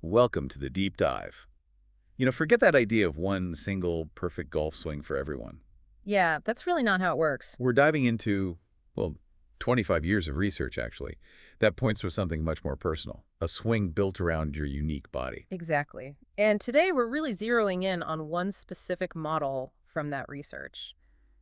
Welcome to the deep dive. Forget that idea of one single perfect golf swing for everyone. Yeah, that's really not how it works. We're diving into, well, 25 years of research, actually, that points to something much more personal, a swing built around your unique body. Exactly. And today we're really zeroing in on one specific model from that research,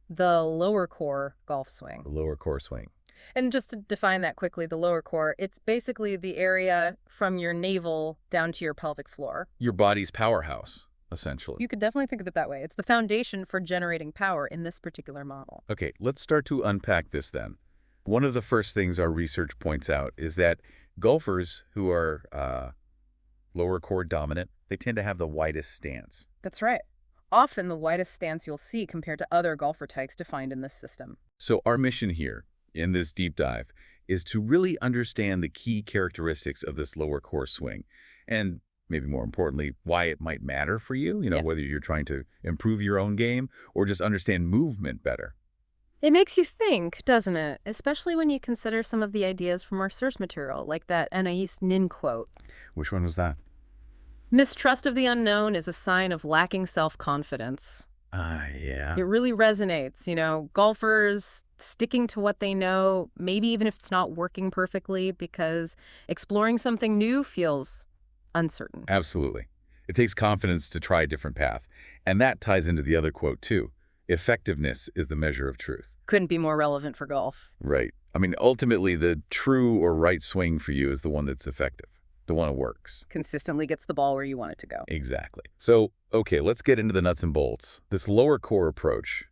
the lower core golf swing. The lower core swing. And just to define that quickly, the lower core, it's basically the area from your navel down to your pelvic floor. Your body's powerhouse, essentially. You could definitely think of it that way. It's the foundation for generating power in this particular model. Okay, let's start to unpack this then. One of the first things our research points out is that golfers who are lower core dominant, they tend to have the widest stance. That's right. Often the widest stance you'll see compared to other golfer types defined in this system. So our mission here in this deep dive is to really understand the key characteristics of this lower core swing and maybe more importantly, why it might matter for you, Yeah. whether you're trying to improve your own game or just understand movement better. It makes you think, doesn't it? Especially when you consider some of the ideas from our source material, like that Anais Nin quote. Which one was that? Mistrust of the unknown is a sign of lacking self-confidence. Yeah. It really resonates, golfers sticking to what they know, maybe even if it's not working perfectly, because exploring something new feels uncertain. Absolutely. It takes confidence to try a different path. And that ties into the other quote too. Effectiveness is the measure of truth. Couldn't be more relevant for golf. Right. I mean, ultimately, the true or right swing for you is the one that's effective, the one that works. Consistently gets the ball where you want it to go. Exactly. So, okay, let's get into the nuts and bolts. This lower core approach,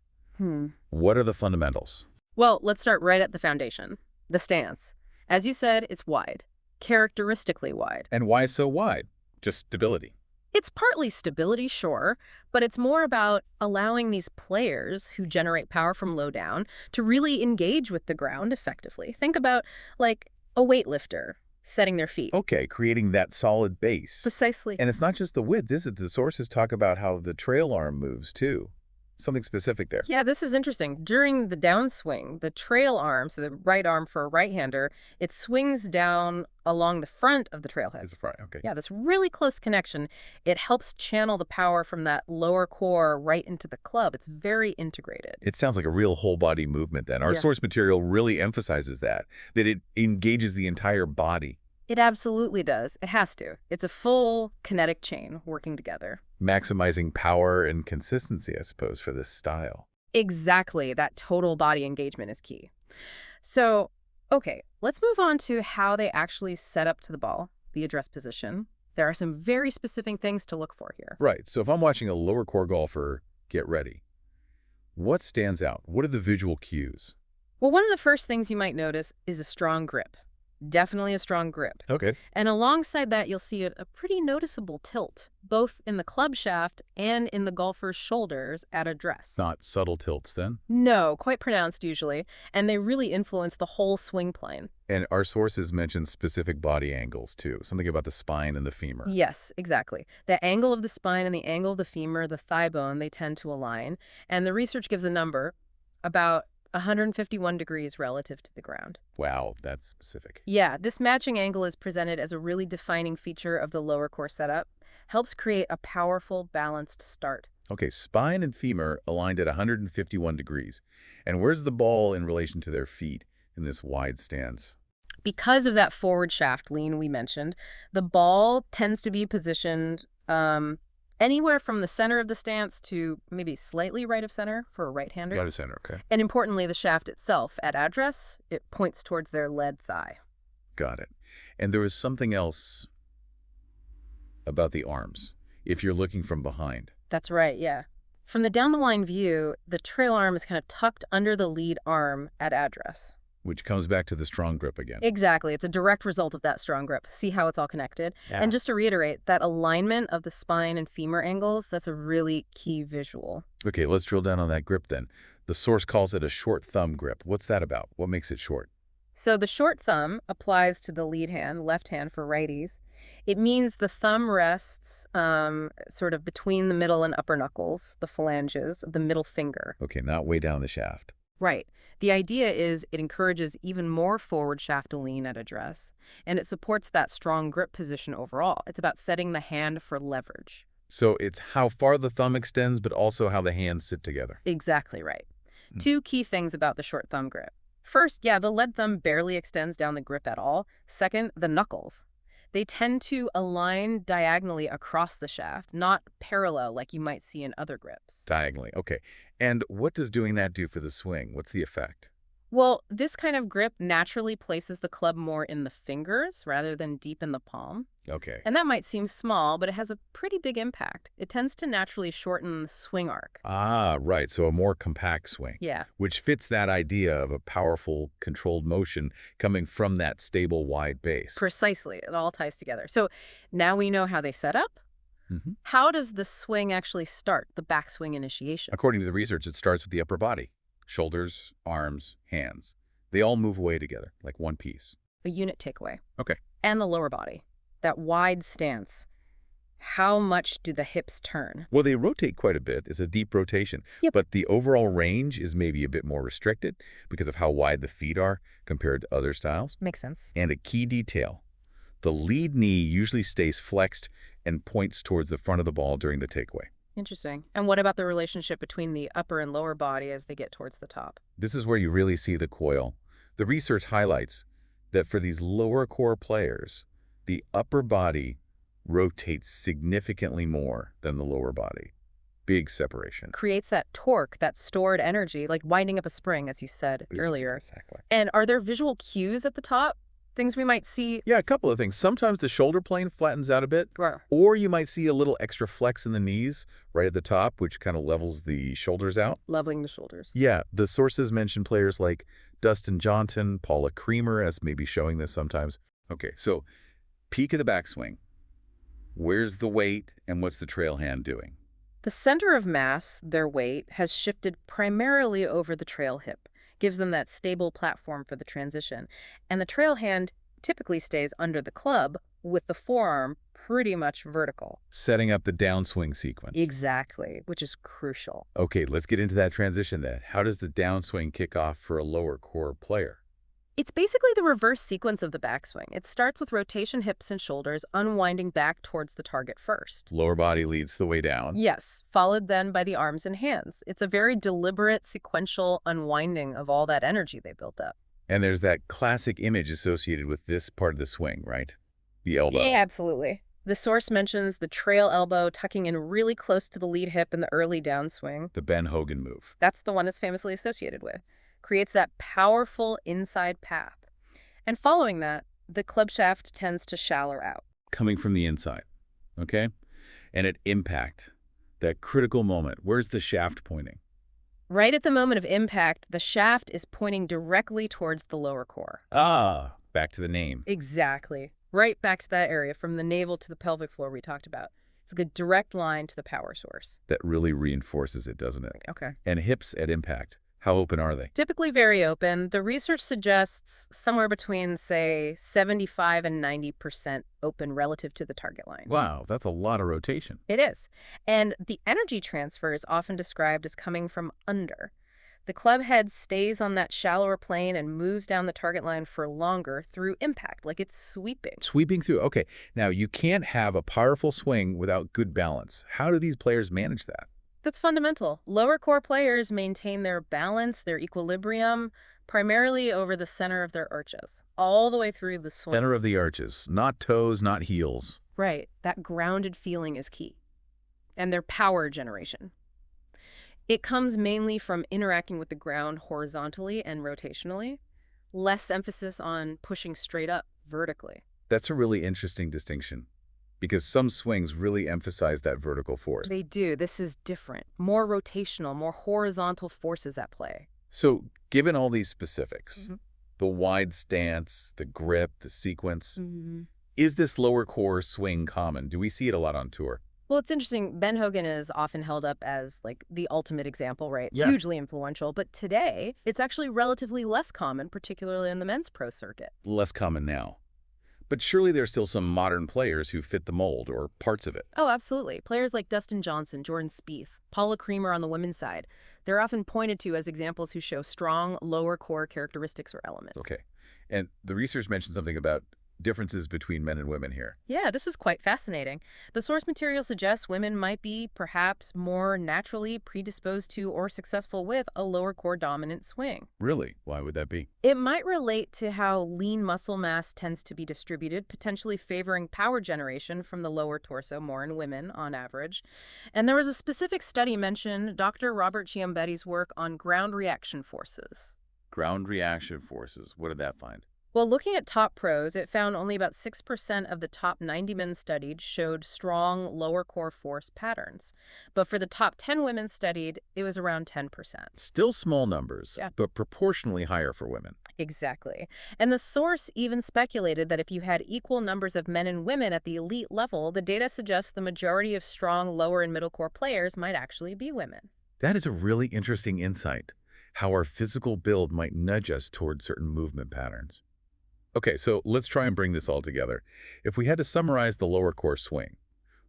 what are the fundamentals? Well, let's start right at the foundation, the stance. As you said, it's wide, characteristically wide. And why so wide? Just stability. It's partly stability, sure, but it's more about allowing these players who generate power from low down to really engage with the ground effectively. Think about, like, a weightlifter setting their feet. Okay, creating that solid base. Precisely. And it's not just the width, is it? The sources talk about how the trail arm moves, too. Something specific there. Yeah, this is interesting. During the downswing, the trail arm, so the right arm for a right-hander, it swings down along the front of the trailhead. It's a front, okay. Yeah, this really close connection. It helps channel the power from that lower core right into the club. It's very integrated. It sounds like a real whole body movement then. Our Yeah. source material really emphasizes that it engages the entire body, It absolutely does. It has to. It's a full kinetic chain working together. maximizing power and consistency, I suppose, for this style. Exactly. That total body engagement is key. So, okay, let's move on to how they actually set up to the ball, the address position. There are some very specific things to look for here. Right, so if I'm watching a lower core golfer get ready, what stands out? What are the visual cues? Well, one of the first things you might notice is a strong grip. Definitely a strong grip. Okay. And alongside that, you'll see a pretty noticeable tilt, both in the club shaft and in the golfer's shoulders at address. Not subtle tilts then? No, quite pronounced usually, and they really influence the whole swing plane. And our sources mention specific body angles too, something about the spine and the femur. Yes, exactly. The angle of the spine and the angle of the femur, the thigh bone, they tend to align. And the research gives a number, about 151 degrees relative to the ground. Wow, that's specific. Yeah, this matching angle is presented as a really defining feature of the lower core setup. Helps create a powerful, balanced start. Okay, spine and femur aligned at 151 degrees. And where's the ball in relation to their feet in this wide stance? Because of that forward shaft lean we mentioned, the ball tends to be positioned anywhere from the center of the stance to maybe slightly right of center for a right-hander. Got a center, okay. And importantly, the shaft itself, at address, it points towards their lead thigh. Got it. And there was something else about the arms, if you're looking from behind. That's right, yeah. From the down-the-line view, the trail arm is kind of tucked under the lead arm at address. Which comes back to the strong grip again. Exactly. It's a direct result of that strong grip. See how it's all connected? Yeah. And just to reiterate, that alignment of the spine and femur angles, that's a really key visual. Okay, let's drill down on that grip then. The source calls it a short thumb grip. What's that about? What makes it short? So the short thumb applies to the lead hand, left hand for righties. It means the thumb rests sort of between the middle and upper knuckles, the phalanges, of the middle finger. Okay, not way down the shaft. Right. The idea is it encourages even more forward shaft to lean at address, and it supports that strong grip position overall. It's about setting the hand for leverage. So it's how far the thumb extends, but also how the hands sit together. Exactly right. Mm. Two key things about the short thumb grip. First, yeah, the lead thumb barely extends down the grip at all. Second, the knuckles. They tend to align diagonally across the shaft, not parallel like you might see in other grips. Diagonally. Okay. And what does doing that do for the swing? What's the effect? Well, this kind of grip naturally places the club more in the fingers rather than deep in the palm. Okay. And that might seem small, but it has a pretty big impact. It tends to naturally shorten the swing arc. Ah, right. So a more compact swing, Yeah, which fits that idea of a powerful, controlled motion coming from that stable, wide base. precisely. It all ties together. So now we know how they set up. Hmm. How does the swing actually start, the backswing initiation? According to the research, it starts with the upper body. Shoulders, arms, hands. They all move away together, like one piece. A unit takeaway. Okay. And the lower body, that wide stance. How much do the hips turn? Well, they rotate quite a bit. It's a deep rotation. Yep. But the overall range is maybe a bit more restricted because of how wide the feet are compared to other styles. Makes sense. And a key detail, the lead knee usually stays flexed and points towards the front of the ball during the takeaway. Interesting. And what about the relationship between the upper and lower body as they get towards the top? This is where you really see the coil. The research highlights that for these lower core players, the upper body rotates significantly more than the lower body. Big separation. Creates that torque, that stored energy, like winding up a spring, as you said earlier. Exactly. And are there visual cues at the top? Things we might see? Yeah, a couple of things. Sometimes the shoulder plane flattens out a bit, or you might see a little extra flex in the knees right at the top, which kind of levels the shoulders out. Leveling the shoulders. Yeah, the sources mention players like Dustin Johnson, Paula Creamer as maybe showing this sometimes. Okay, so peak of the backswing. Where's the weight and what's the trail hand doing? The center of mass, their weight, has shifted primarily over the trail hip, gives them that stable platform for the transition. And the trail hand typically stays under the club with the forearm pretty much vertical. Setting up the downswing sequence. Exactly, which is crucial. Okay, let's get into that transition then. How does the downswing kick off for a lower core player? It's basically the reverse sequence of the backswing. It starts with rotation hips and shoulders, unwinding back towards the target first. Lower body leads the way down. Yes, followed then by the arms and hands. It's a very deliberate, sequential unwinding of all that energy they built up. And there's that classic image associated with this part of the swing, right? The elbow. Yeah, absolutely. The source mentions the trail elbow tucking in really close to the lead hip in the early downswing. The Ben Hogan move. That's the one it's famously associated with. Creates that powerful inside path. And following that, the club shaft tends to shallow out. Coming from the inside, okay? And at impact, that critical moment, where's the shaft pointing? Right at the moment of impact, the shaft is pointing directly towards the lower core. Ah, back to the name. Exactly. Right back to that area from the navel to the pelvic floor we talked about. It's a good direct line to the power source. That really reinforces it, doesn't it? Okay. And hips at impact, how open are they? Typically very open. The research suggests somewhere between, say, 75 and 90% open relative to the target line. Wow, that's a lot of rotation. It is. And the energy transfer is often described as coming from under. The club head stays on that shallower plane and moves down the target line for longer through impact, like it's sweeping. Sweeping through. Okay, now you can't have a powerful swing without good balance. How do these players manage that? That's fundamental. Lower core players maintain their balance, their equilibrium, primarily over the center of their arches, all the way through the swing. Center of the arches, not toes, not heels. Right. That grounded feeling is key. And their power generation. It comes mainly from interacting with the ground horizontally and rotationally, less emphasis on pushing straight up vertically. That's a really interesting distinction because some swings really emphasize that vertical force. They do. This is different. More rotational, more horizontal forces at play. So given all these specifics, the wide stance, the grip, the sequence, is this lower core swing common? Do we see it a lot on tour? Well, it's interesting. Ben Hogan is often held up as like the ultimate example, right? Yeah. Hugely influential. But today, it's actually relatively less common, particularly in the men's pro circuit. Less common now. But surely there's still some modern players who fit the mold, or parts of it. Oh, absolutely. Players like Dustin Johnson, Jordan Spieth, Paula Creamer on the women's side, they're often pointed to as examples who show strong lower core characteristics or elements. Okay. And the research mentioned something about differences between men and women here. Yeah, this was quite fascinating. The source material suggests women might be perhaps more naturally predisposed to or successful with a lower core dominant swing. Really? Why would that be? It might relate to how lean muscle mass tends to be distributed, potentially favoring power generation from the lower torso more in women on average. And there was a specific study mentioned, Dr. Robert Ciambetti's work on ground reaction forces. Ground reaction forces. What did that find? Well, looking at top pros, it found only about 6% of the top 90 men studied showed strong lower core force patterns. But for the top 10 women studied, it was around 10%. Still small numbers, Yeah. but proportionally higher for women. Exactly. And the source even speculated that if you had equal numbers of men and women at the elite level, the data suggests the majority of strong lower and middle core players might actually be women. That is a really interesting insight, how our physical build might nudge us toward certain movement patterns. Okay, so let's try and bring this all together. If we had to summarize the lower core swing,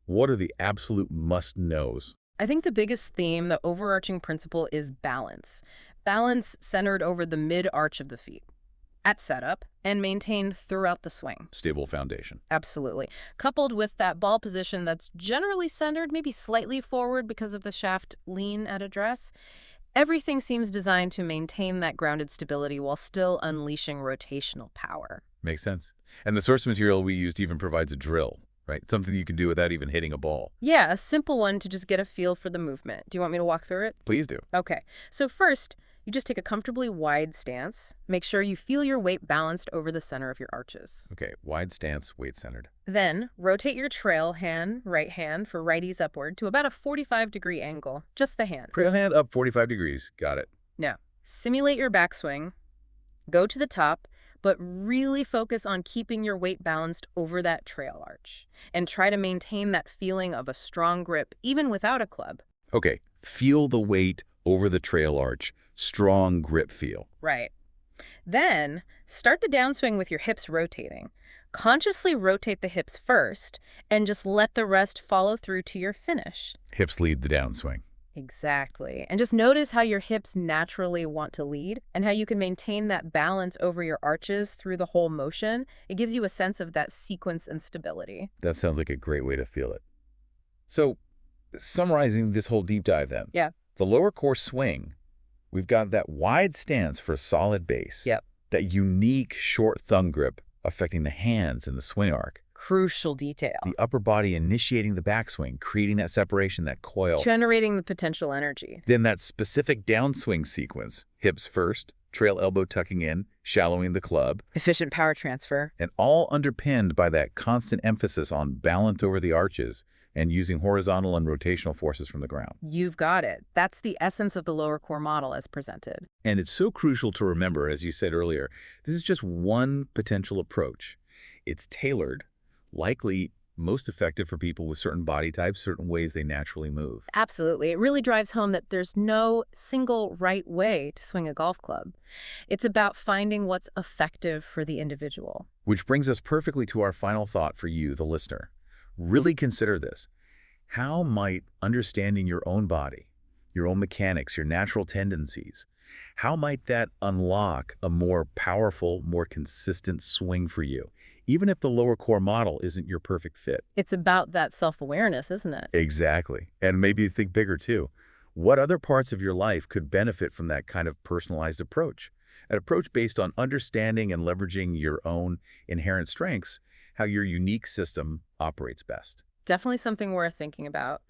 what are the absolute must-knows? I think the biggest theme, the overarching principle, is balance. Balance centered over the mid-arch of the feet, at setup, and maintained throughout the swing. Stable foundation. Absolutely. Coupled with that ball position that's generally centered, maybe slightly forward because of the shaft lean at address. Everything seems designed to maintain that grounded stability while still unleashing rotational power. Makes sense. And the source material we used even provides a drill, right? Something you can do without even hitting a ball. Yeah, a simple one to just get a feel for the movement. Do you want me to walk through it? Please do. Okay, so first, you just take a comfortably wide stance. Make sure you feel your weight balanced over the center of your arches. Okay, wide stance, weight-centered. Then, rotate your trail hand, right hand, for righties upward to about a 45-degree angle. Just the hand. Trail hand up 45 degrees. Got it. Now, simulate your backswing. Go to the top, but really focus on keeping your weight balanced over that trail arch. And try to maintain that feeling of a strong grip, even without a club. Okay, feel the weight over the trail arch. Strong grip feel. Right. Then, start the downswing with your hips rotating. Consciously rotate the hips first, and just let the rest follow through to your finish. Hips lead the downswing. Exactly. And just notice how your hips naturally want to lead and how you can maintain that balance over your arches through the whole motion. It gives you a sense of that sequence and stability. That sounds like a great way to feel it. So, summarizing this whole deep dive then. Yeah. The lower core swing, we've got that wide stance for a solid base. Yep. That unique short thumb grip affecting the hands and the swing arc. Crucial detail. The upper body initiating the backswing, creating that separation, that coil. Generating the potential energy. Then that specific downswing sequence, hips first, trail elbow tucking in, shallowing the club. Efficient power transfer. And all underpinned by that constant emphasis on balance over the arches and using horizontal and rotational forces from the ground. You've got it. That's the essence of the lower core model as presented. And it's so crucial to remember, as you said earlier, this is just one potential approach. It's tailored, likely most effective for people with certain body types, certain ways they naturally move. Absolutely. It really drives home that there's no single right way to swing a golf club. It's about finding what's effective for the individual. Which brings us perfectly to our final thought for you, the listener. Really consider this. How might understanding your own body, your own mechanics, your natural tendencies, how might that unlock a more powerful, more consistent swing for you, even if the lower core model isn't your perfect fit? It's about that self-awareness, isn't it? Exactly. And maybe think bigger too. What other parts of your life could benefit from that kind of personalized approach? An approach based on understanding and leveraging your own inherent strengths, how your unique system operates best. Definitely something worth thinking about.